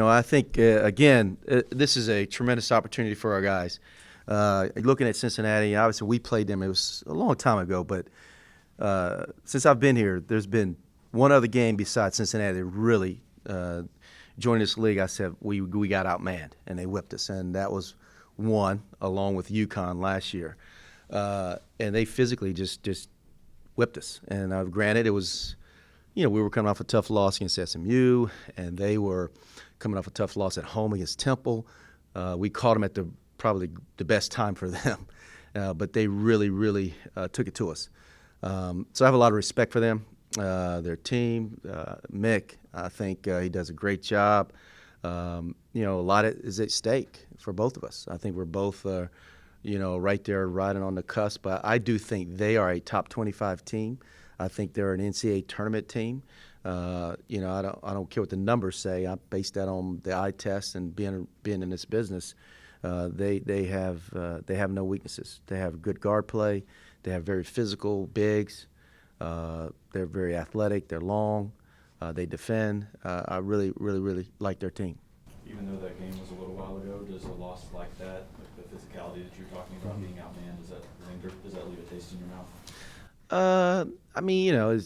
I think, again, this is a tremendous opportunity for our guys. Looking at Cincinnati, obviously we played them. It was a long time ago, but since I've been here, there's been one other game besides Cincinnati that really joined this league. I said we got outmanned, and they whipped us, and that was one, along with UConn last year. And they physically just whipped us. And granted, it was, we were coming off a tough loss against SMU, and they were coming off a tough loss at home against Temple. We caught them at probably the best time for them, but they really, really took it to us. So I have a lot of respect for them, their team. Mick, I think he does a great job. A lot is at stake for both of us. I think we're both, right there riding on the cusp. But I do think they are a top 25 team. I think they're an NCAA tournament team. I don't care what the numbers say. I base that on the eye test and being in this business. They have no weaknesses. They have good guard play. They have very physical bigs. They're very athletic. They're long. They defend. I really, really, really like their team. Even though that game was a little while ago, does a loss like that, like the physicality that you're talking about, being outmanned, does that linger? Does that leave a taste in your mouth?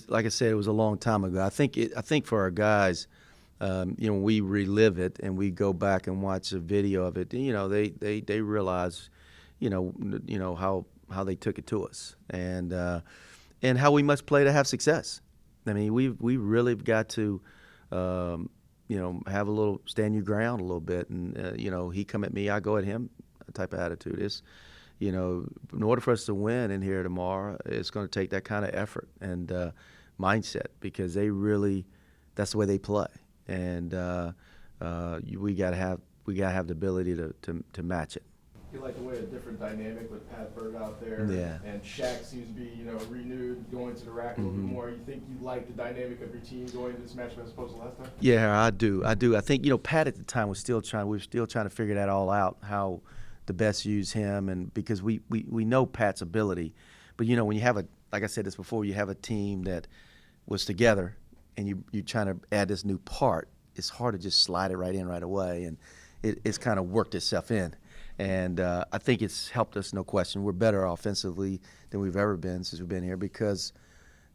Like I said, it was a long time ago. I think for our guys, we relive it and we go back and watch a video of it. They realize, how they took it to us and how we must play to have success. I mean, we really have got to, have a little stand your ground a little bit, and he come at me, I go at him, type of attitude. It's, in order for us to win in here tomorrow, it's going to take that kind of effort and mindset, because that's the way they play, and we got to have the ability to match it. You like the way a different dynamic with Pat Bird out there, yeah. And Shaq seems to be, renewed, going to the rack a little bit more. You think you like the dynamic of your team going into this matchup as opposed to last time? Yeah, I do. I think Pat at the time was still trying to figure that all out, how to best use him, and because we know Pat's ability, but when you have like I said this before, you have a team that was together, and you're trying to add this new part. It's hard to just slide it right in right away, and it's kind of worked itself in. And I think it's helped us, no question. We're better offensively than we've ever been since we've been here, because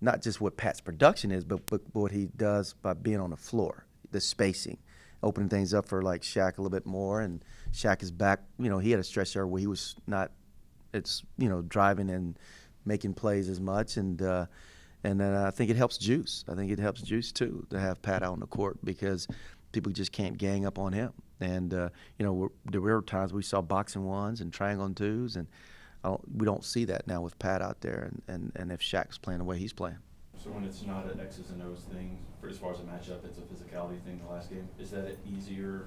not just what Pat's production is, but what he does by being on the floor, the spacing, opening things up for like Shaq a little bit more. And Shaq is back. He had a stretch there where he was not, driving and making plays as much. And then I think it helps Juice. I think it helps Juice too to have Pat out on the court, because people just can't gang up on him. And, there were times we saw boxing ones and triangle and twos, and we don't see that now with Pat out there, and if Shaq's playing the way he's playing. So when it's not an X's and O's thing, for as far as a matchup, it's a physicality thing the last game, is that an easier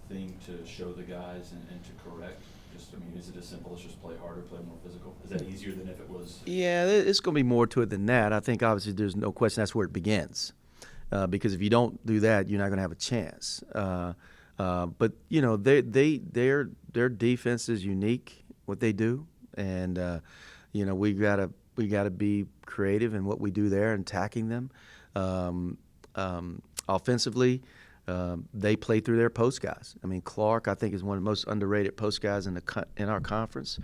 thing to show the guys and to correct? Is it as simple as just play harder, play more physical? Is that easier than if it was? Yeah, it's going to be more to it than that. I think obviously there's no question that's where it begins, because if you don't do that, you're not going to have a chance. But their defense is unique, what they do, and we gotta be creative in what we do there and attacking them. Offensively, they play through their post guys. I mean, Clark, I think, is one of the most underrated post guys in our conference,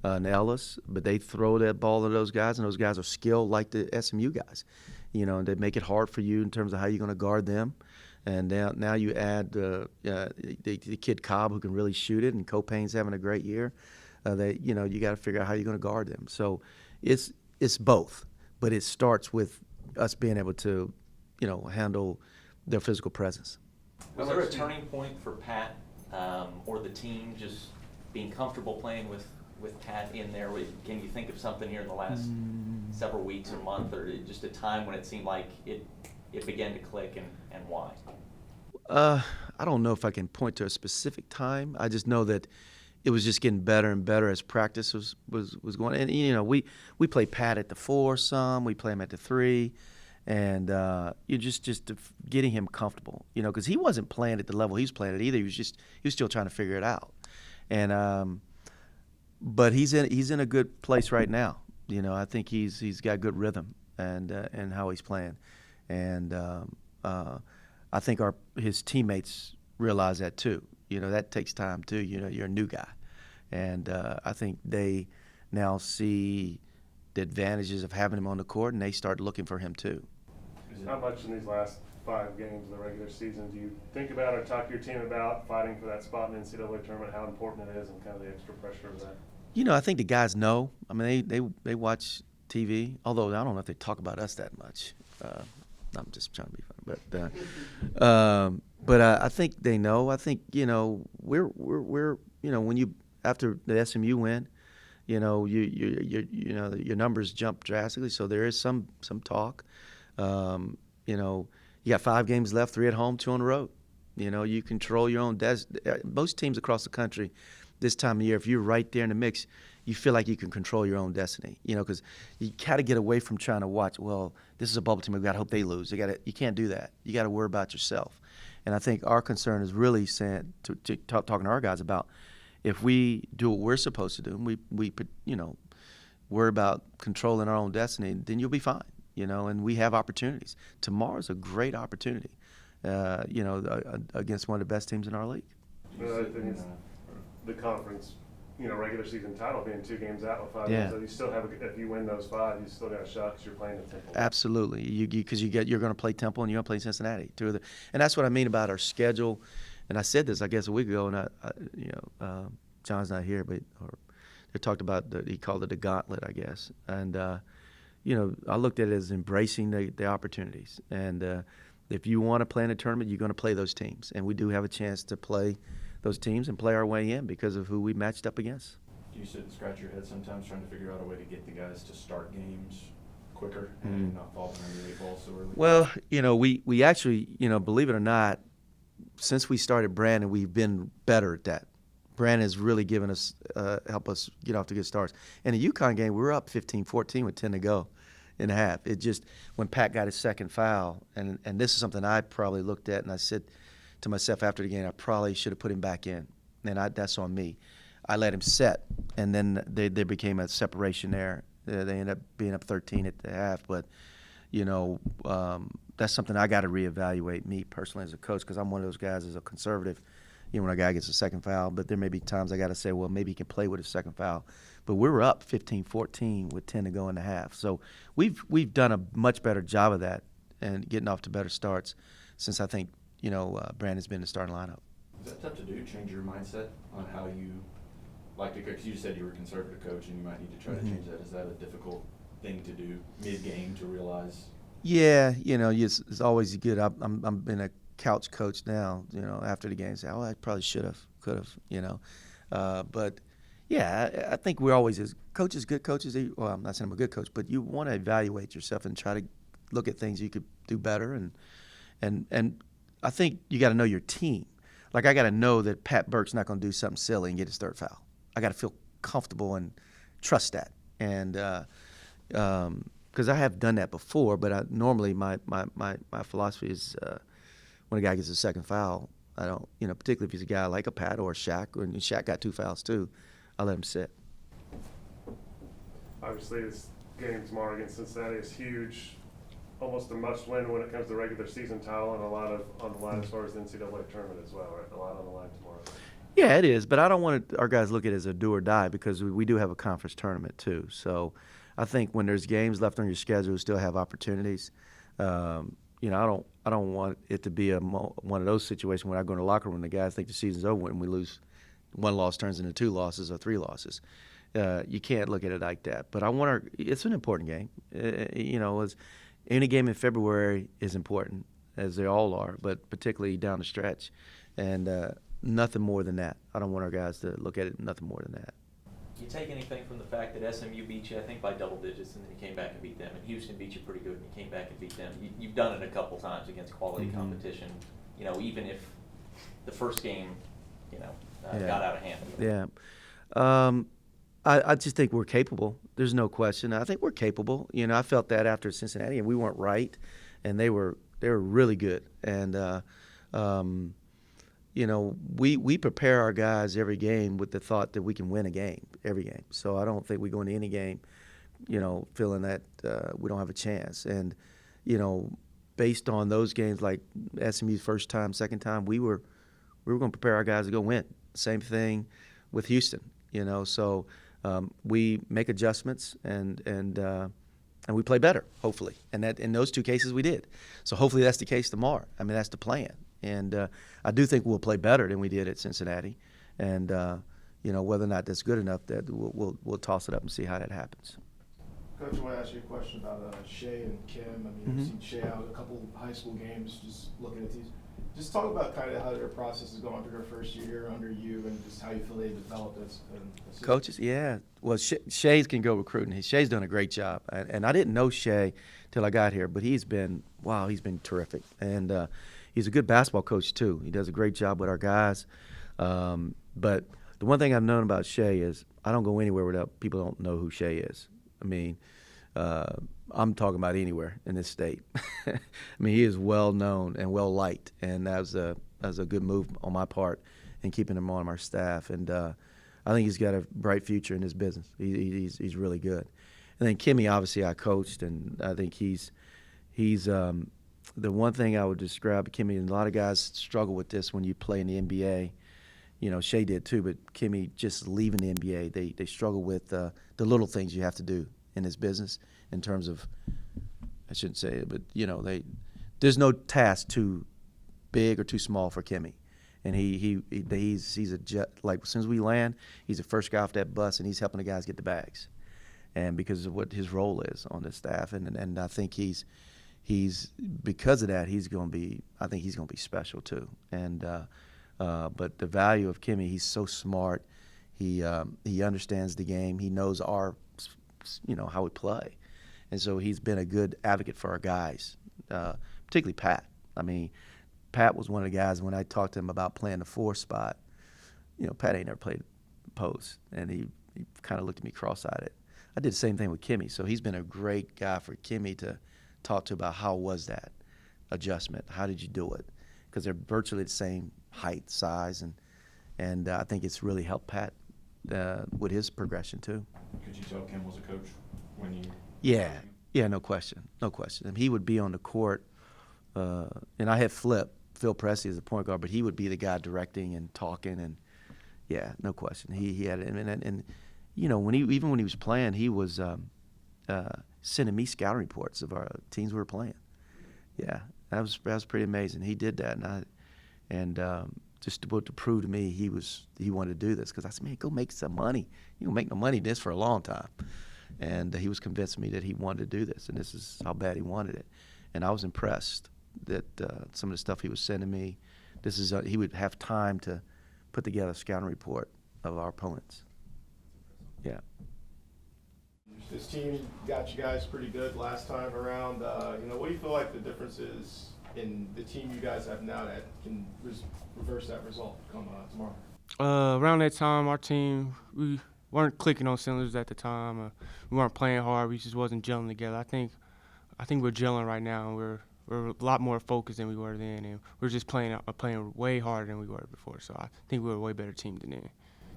and Ellis. But they throw that ball to those guys, and those guys are skilled like the SMU guys. And they make it hard for you in terms of how you're going to guard them. And now you add the kid Cobb, who can really shoot it, and Copain's having a great year. You got to figure out how you're going to guard them. So it's both, but it starts with us being able to, handle their physical presence. Was there a turning point for Pat or the team just being comfortable playing with Pat in there? Can you think of something here in the last several weeks or month, or just a time when it seemed like it began to click, and why? I don't know if I can point to a specific time. I just know that it was just getting better and better as practice was going. And we play Pat at the 4 some, we play him at the 3, and you just getting him comfortable. Because he wasn't playing at the level he's playing at either. He was still trying to figure it out. And but he's in a good place right now. I think he's got good rhythm and how he's playing. And I think his teammates realize that too. That takes time too. You're a new guy. And I think they now see the advantages of having him on the court, and they start looking for him too. How much in these last 5 games of the regular season do you think about or talk to your team about fighting for that spot in the NCAA tournament, how important it is, and kind of the extra pressure of that? I think the guys know. I mean, they watch TV, although I don't know if they talk about us that much. I'm just trying to be funny, but I think they know. I think we're when you after the SMU win, your numbers jump drastically. So there is some talk. You got 5 games left, 3 at home, 2 on the road. You control your own destiny. Most teams across the country this time of year, if you're right there in the mix, you feel like you can control your own destiny. Because you got to get away from trying to watch, well, this is a bubble team, we've got to hope they lose. You can't do that. You got to worry about yourself. And I think our concern is really saying, talking to our guys about, if we do what we're supposed to do, and we worry about controlling our own destiny, then you'll be fine. And we have opportunities. Tomorrow's a great opportunity, against one of the best teams in our league. I think it's the conference, regular season title being 2 games out with 5 Yeah. games. So you still have, if you win those 5, you still got a shot because you're playing at Temple. Absolutely, because you're going to play Temple and you're going to play Cincinnati. And that's what I mean about our schedule. And I said this, I guess, a week ago, and John's not here, but they talked about he called it a gauntlet, I guess. And I looked at it as embracing the opportunities. And if you want to play in a tournament, you're going to play those teams, and we do have a chance to play those teams and play our way in because of who we matched up against. Do you sit and scratch your head sometimes trying to figure out a way to get the guys to start games quicker and not fall behind the 8 ball so early? Well, we actually, believe it or not, since we started Brandon, we've been better at that. Brandon has really given us, help us get off to good starts. In the UConn game, we were up 15-14 with 10 to go in the half. It just, when Pat got his second foul, and this is something I probably looked at, and I said to myself after the game, I probably should have put him back in. And that's on me. I let him set, and then there became a separation there. They ended up being up 13 at the half, but that's something I got to reevaluate, me personally as a coach, because I'm one of those guys as a conservative. When a guy gets a second foul, but there may be times I got to say, well, maybe he can play with a second foul. But we were up 15-14 with 10 to go in the half. So we've done a much better job of that and getting off to better starts since I think Brandon's been in the starting lineup. Is that tough to do? Change your mindset on how you like to coach? Because you said you were a conservative coach, and you might need to try to change that. Is that a difficult thing to do mid-game to realize? Yeah, it's always good. I'm been a couch coach now. After the game, say, oh, I probably should have, could have. But yeah, I think we're always as coaches, good coaches. Well, I'm not saying I'm a good coach, but you want to evaluate yourself and try to look at things you could do better. And I think you got to know your team. Like, I got to know that Pat Burke's not going to do something silly and get his 3rd foul. I got to feel comfortable and trust that. And because I have done that before, but normally my philosophy is when a guy gets a second foul, I don't, particularly if he's a guy like a Pat or a Shaq, and Shaq got 2 fouls too, I let him sit. Obviously, this game tomorrow against Cincinnati is huge. Almost a must-win when it comes to regular season title, and a lot of on the line as far as the NCAA tournament as well, right? A lot on the line tomorrow. Yeah, it is, but I don't want our guys look at it as a do or die because we do have a conference tournament too. So I think when there's games left on your schedule, you still have opportunities. I don't want it to be one of those situations where I go in the locker room and the guys think the season's over and we lose. 1 loss turns into 2 losses or 3 losses. You can't look at it like that. But it's an important game. Any game in February is important, as they all are, but particularly down the stretch. And nothing more than that. I don't want our guys to look at it nothing more than that. You take anything from the fact that SMU beat you, I think, by double digits, and then you came back and beat them, and Houston beat you pretty good, and you came back and beat them. You've done it a couple times against quality competition, even if the first game, got out of hand. Yeah. I just think we're capable. There's no question. I think we're capable. I felt that after Cincinnati, and we weren't right, and they were really good. And we prepare our guys every game with the thought that we can win a game, every game. So I don't think we go into any game, feeling that we don't have a chance. And, based on those games, like SMU's first time, second time, we were we were going to prepare our guys to go win. Same thing with Houston, So we make adjustments and we play better, hopefully. And that in those two cases we did. So hopefully that's the case tomorrow. I mean, that's the plan. And I do think we'll play better than we did at Cincinnati. And whether or not that's good enough, that we'll toss it up and see how that happens. Coach, I want to ask you a question about Shea and Kim. I mean, I've seen Shea out a couple high school games, just looking at these. Just talk about kind of how their process is going through their first year under you, and just how you feel they developed as coaches. Yeah, well, Shea can go recruiting. Shea's done a great job, and I didn't know Shea till I got here, but he's been terrific, and he's a good basketball coach too. He does a great job with our guys. But the one thing I've known about Shea is I don't go anywhere without people don't know who Shea is. I mean, I'm talking about anywhere in this state. I mean, he is well known and well liked, and that was a good move on my part in keeping him on our staff. And I think he's got a bright future in this business. He's really good. And then Kimmy, obviously, I coached, and I think he's the one thing I would describe Kimmy. And a lot of guys struggle with this when you play in the NBA. Shea did too, but Kimmy just leaving the NBA, they struggle with the little things you have to do in this business in terms of, I shouldn't say it, but there's no task too big or too small for Kimmy, and he's like as soon as we land, he's the first guy off that bus, and he's helping the guys get the bags, and because of what his role is on the staff, and I think he's because of that I think he's gonna be special too, and. But the value of Kimmy, he's so smart. He understands the game. He knows how we play, and so he's been a good advocate for our guys, particularly Pat. I mean, Pat was one of the guys when I talked to him about playing the 4 spot. Pat ain't never played post, and he kind of looked at me cross-eyed. I did the same thing with Kimmy, so he's been a great guy for Kimmy to talk to about how was that adjustment, how did you do it, because they're virtually the same height, size, and I think it's really helped Pat with his progression too. Could you tell Kim was a coach when you? Yeah, no question. And he would be on the court, and I had Phil Presley as a point guard, but he would be the guy directing and talking, and yeah, no question. He had it, and when he was playing, he was sending me scouting reports of our teams we were playing. Yeah, that was pretty amazing. He did that, and just to prove to me he wanted to do this, because I said, man, go make some money. You can make no money in this for a long time. And he was convincing me that he wanted to do this, and this is how bad he wanted it. And I was impressed that some of the stuff he was sending me, he would have time to put together a scouting report of our opponents. Yeah. This team got you guys pretty good last time around. What do you feel like the difference is in the team you guys have now that can reverse that result come tomorrow? Around that time, our team, we weren't clicking on cylinders at the time. We weren't playing hard. We just wasn't gelling together. I think we're gelling right now. We're a lot more focused than we were then, and we're just playing way harder than we were before. So I think we're a way better team than then.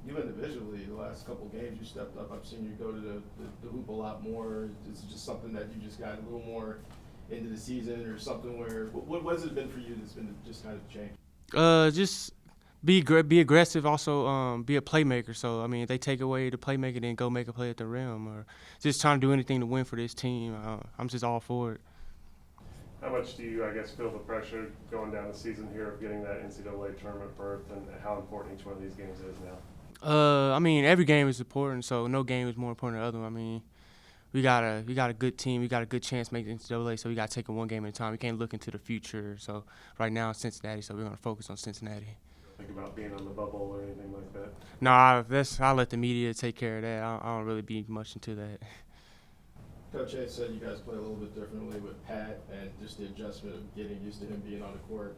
You individually, the last couple of games, you stepped up. I've seen you go to the hoop a lot more. Is it just something that you just got a little more into the season, or something where what has it been for you that's been just kind of changed? Just be aggressive. Also, be a playmaker. So I mean, if they take away the playmaker, then go make a play at the rim, or just trying to do anything to win for this team. I'm just all for it. How much do you, I guess, feel the pressure going down the season here of getting that NCAA tournament berth, and how important each one of these games is now? I mean, every game is important, so no game is more important than the other one. I mean, we got a good team. We got a good chance to make the NCAA, so we got to take it one game at a time. We can't look into the future. So right now it's Cincinnati, so we're going to focus on Cincinnati. Think about being on the bubble or anything like that? No, I'll let the media take care of that. I don't really be much into that. Coach Hayes said you guys play a little bit differently with Pat, and just the adjustment of getting used to him being on the court.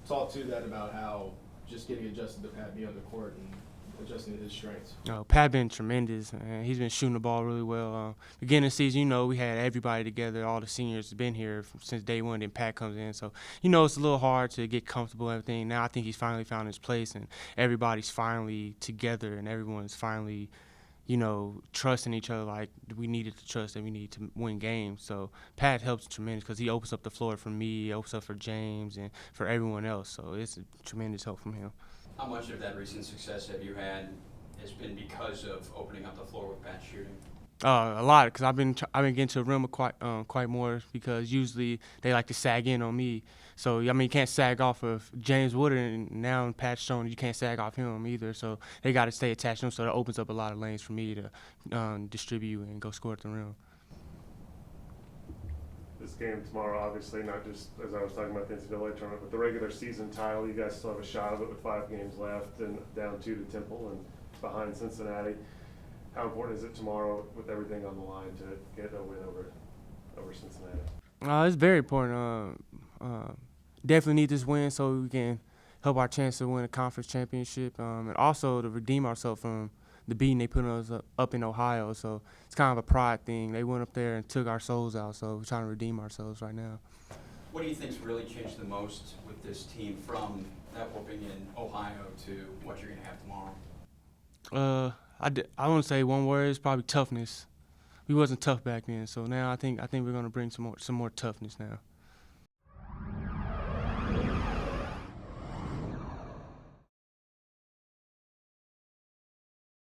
Talk to that about how just getting adjusted to Pat being on the court and adjusting to his strengths. Pat been tremendous. He's been shooting the ball really well. Beginning of the season, we had everybody together. All the seniors have been here since day one. Then Pat comes in, so it's a little hard to get comfortable and everything. Now I think he's finally found his place, and everybody's finally together, and everyone's finally, trusting each other like we needed to trust and we need to win games. So Pat helps tremendous because he opens up the floor for me, opens up for James, and for everyone else. So it's a tremendous help from him. How much of that recent success have you had has been because of opening up the floor with Pat shooting? A lot, because I've been getting to the rim quite more because usually they like to sag in on me. So you can't sag off of James Woodard, and now Pat's showing you can't sag off him either. So they got to stay attached to him. So that opens up a lot of lanes for me to distribute and go score at the rim. This game tomorrow, obviously, not just as I was talking about the NCAA tournament, but the regular season title. You guys still have a shot of it with 5 games left and down 2 to Temple and behind Cincinnati. How important is it tomorrow with everything on the line to get a win over Cincinnati? It's very important. Definitely need this win so we can help our chance to win a conference championship, and also to redeem ourselves from the beating they put us up in Ohio. So it's kind of a pride thing. They went up there and took our souls out, so we're trying to redeem ourselves right now. What do you think's really changed the most with this team from that whooping in Ohio to what you're going to have tomorrow? I want to say one word is probably toughness. We wasn't tough back then, so now I think we're gonna bring some more toughness now.